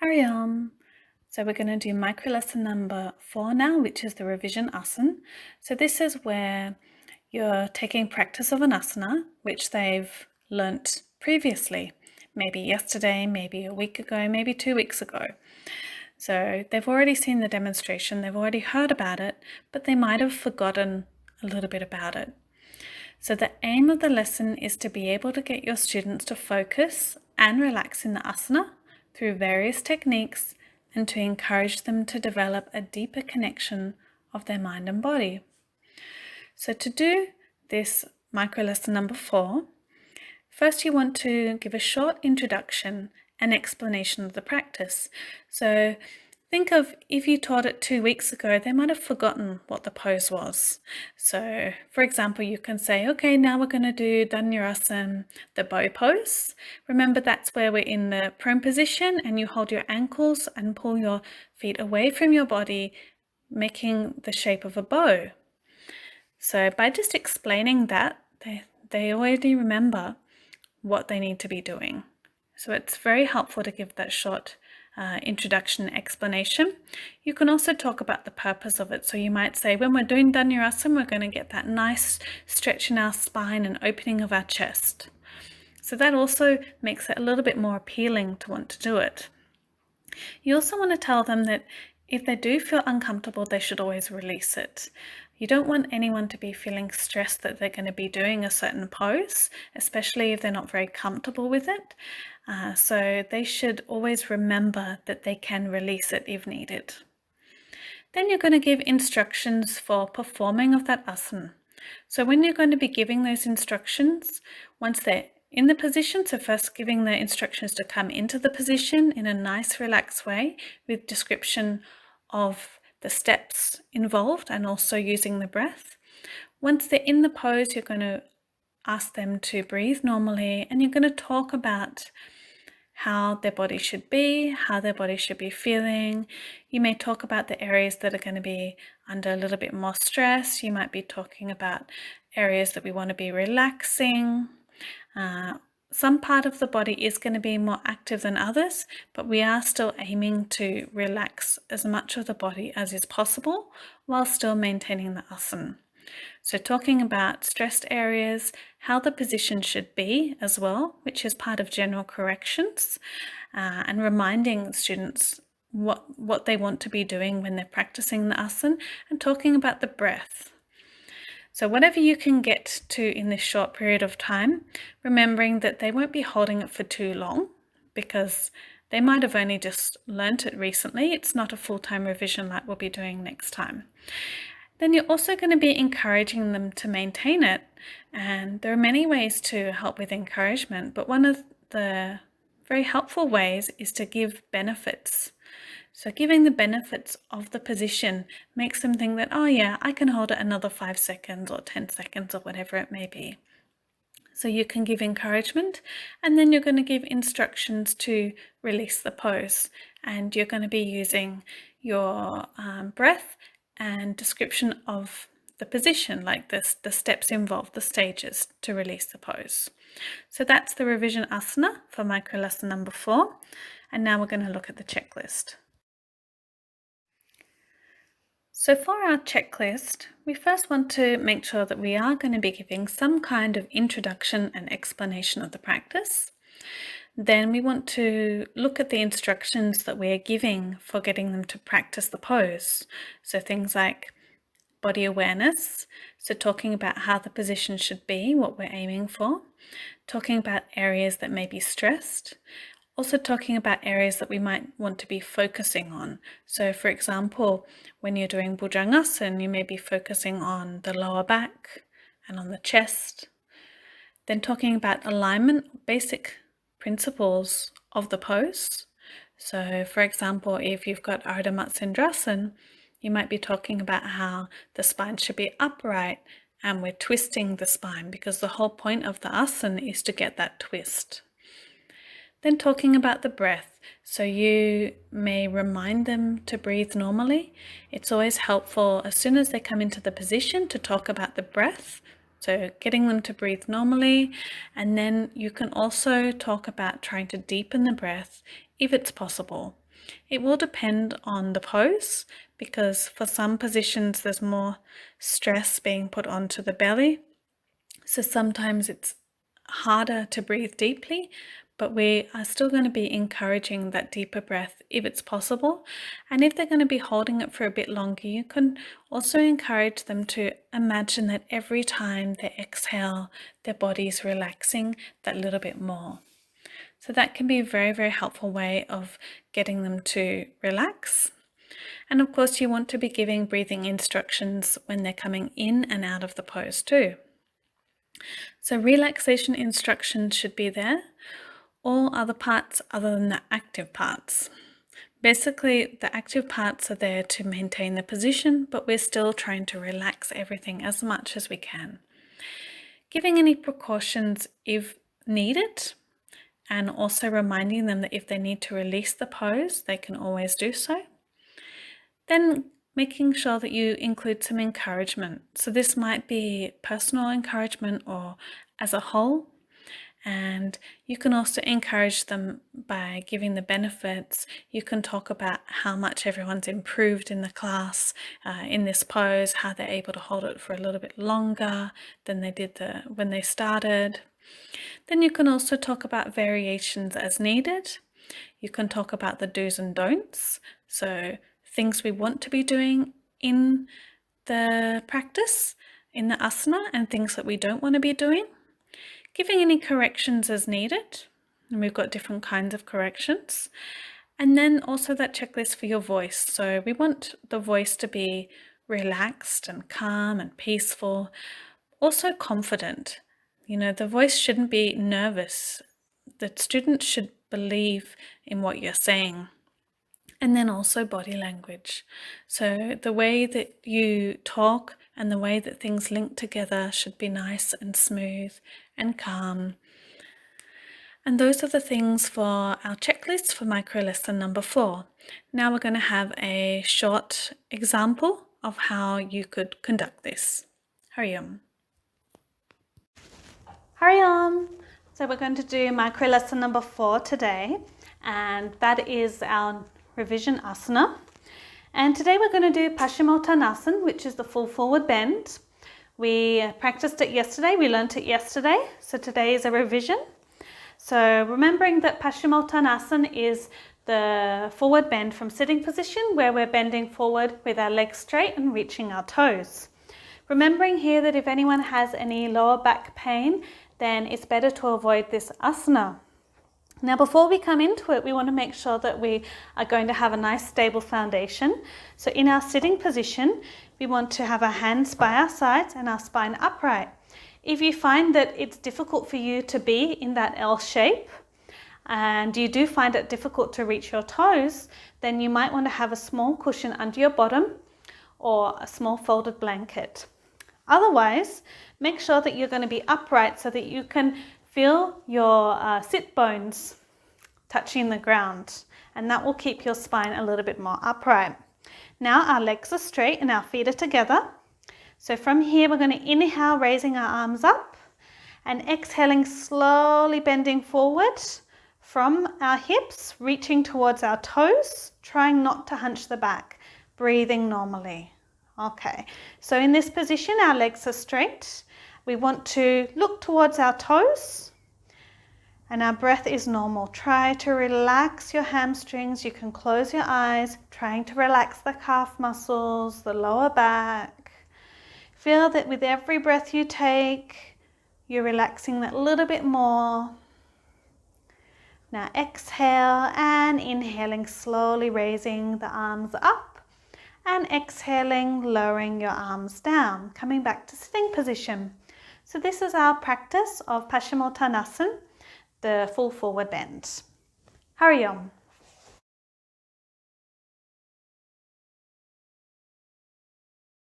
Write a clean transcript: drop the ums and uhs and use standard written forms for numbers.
Hariom. So we're going to do micro lesson number 4 now, which is the revision asana. So this is where you're taking practice of an asana, which they've learnt previously, maybe yesterday, maybe a week ago, maybe 2 weeks ago. So they've already seen the demonstration, they've already heard about it, but they might have forgotten a little bit about it. So the aim of the lesson is to be able to get your students to focus and relax in the asana through various techniques and to encourage them to develop a deeper connection of their mind and body. So to do this micro lesson number 4, first you want to give a short introduction and explanation of the practice. So think of if you taught it 2 weeks ago, they might have forgotten what the pose was. So for example, you can say, okay, now we're going to do Dhanurasana, the bow pose. Remember, that's where we're in the prone position and you hold your ankles and pull your feet away from your body, making the shape of a bow. So by just explaining that, they already remember what they need to be doing. So it's very helpful to give that short introduction explanation. You can also talk about the purpose of it. So you might say, when we're doing Dhanurasana, we're going to get that nice stretch in our spine and opening of our chest. So that also makes it a little bit more appealing to want to do it. You also want to tell them that if they do feel uncomfortable, they should always release it. You don't want anyone to be feeling stressed that they're going to be doing a certain pose, especially if they're not very comfortable with it. So they should always remember that they can release it if needed. Then you're going to give instructions for performing of that asana. So when you're going to be giving those instructions, once they're in the position, so first giving the instructions to come into the position in a nice relaxed way with description of the steps involved and also using the breath. Once they're in the pose, you're going to ask them to breathe normally and you're going to talk about how their body should be, how their body should be feeling. You may talk about the areas that are going to be under a little bit more stress. You might be talking about areas that we want to be relaxing. Some part of the body is going to be more active than others, but we are still aiming to relax as much of the body as is possible while still maintaining the asana. So talking about stressed areas, how the position should be as well, which is part of general corrections, and reminding students what they want to be doing when they're practicing the asana, and talking about the breath. So whatever you can get to in this short period of time, remembering that they won't be holding it for too long because they might have only just learnt it recently. It's not a full-time revision like we'll be doing next time. Then you're also going to be encouraging them to maintain it. And there are many ways to help with encouragement, but one of the very helpful ways is to give benefits. So giving the benefits of the position makes them think that, oh yeah, I can hold it another 5 seconds or 10 seconds or whatever it may be. So you can give encouragement and then you're going to give instructions to release the pose. And you're going to be using your breath and description of the position, like this, the steps involved, the stages to release the pose. So that's the revision asana for micro lesson number 4. And now we're going to look at the checklist. So for our checklist, we first want to make sure that we are going to be giving some kind of introduction and explanation of the practice. Then we want to look at the instructions that we're giving for getting them to practice the pose. So things like body awareness, so talking about how the position should be, what we're aiming for, talking about areas that may be stressed, also talking about areas that we might want to be focusing on. So for example, when you're doing Bhujangasana, you may be focusing on the lower back and on the chest. Then talking about alignment, basic principles of the pose. So for example, if you've got Ardha Matsyendrasana, you might be talking about how the spine should be upright and we're twisting the spine because the whole point of the asana is to get that twist. Then talking about the breath. So you may remind them to breathe normally. It's always helpful as soon as they come into the position to talk about the breath. So getting them to breathe normally. And then you can also talk about trying to deepen the breath if it's possible. It will depend on the pose, because for some positions there's more stress being put onto the belly. So sometimes it's harder to breathe deeply, but we are still going to be encouraging that deeper breath if it's possible. And if they're going to be holding it for a bit longer, you can also encourage them to imagine that every time they exhale, their body's relaxing that little bit more. So that can be a very, very helpful way of getting them to relax. And of course, you want to be giving breathing instructions when they're coming in and out of the pose too. So relaxation instructions should be there. All other parts other than the active parts. Basically, the active parts are there to maintain the position, but we're still trying to relax everything as much as we can. Giving any precautions if needed, and also reminding them that if they need to release the pose, they can always do so. Then making sure that you include some encouragement. So this might be personal encouragement or as a whole. And you can also encourage them by giving the benefits. You can talk about how much everyone's improved in the class in this pose, how they're able to hold it for a little bit longer than they did when they started. Then you can also talk about variations as needed. You can talk about the do's and don'ts, so things we want to be doing in the practice, in the asana, and things that we don't want to be doing. Giving any corrections as needed, and we've got different kinds of corrections. And then also that checklist for your voice. So we want the voice to be relaxed and calm and peaceful, also confident. The voice shouldn't be nervous. The student should believe in what you're saying. And then also body language. So the way that you talk and the way that things link together should be nice and smooth and calm. And those are the things for our checklist for micro lesson number 4. Now we're going to have a short example of how you could conduct this. Hariom. Hariom. So we're going to do micro lesson number 4 today, and that is our revision asana. And today we're going to do Paschimottanasana, which is the full forward bend. We practiced it yesterday, we learnt it yesterday, so today is a revision. So remembering that Paschimottanasana is the forward bend from sitting position, where we're bending forward with our legs straight and reaching our toes. Remembering here that if anyone has any lower back pain, then it's better to avoid this asana. Now before we come into it, we want to make sure that we are going to have a nice stable foundation. So in our sitting position, we want to have our hands by our sides and our spine upright. If you find that it's difficult for you to be in that L shape, and you do find it difficult to reach your toes, then you might want to have a small cushion under your bottom or a small folded blanket. Otherwise, make sure that you're going to be upright so that you can feel your sit bones touching the ground, and that will keep your spine a little bit more upright. Now our legs are straight and our feet are together. So from here we're going to inhale, raising our arms up, and exhaling, slowly bending forward from our hips, reaching towards our toes, trying not to hunch the back, breathing normally. Okay, so in this position our legs are straight. We want to look towards our toes, and our breath is normal. Try to relax your hamstrings. You can close your eyes, trying to relax the calf muscles, the lower back. Feel that with every breath you take, you're relaxing that little bit more. Now exhale and inhaling, slowly raising the arms up, and exhaling, lowering your arms down, coming back to sitting position. So this is our practice of Paschimottanasana, the full forward bend. Hariom.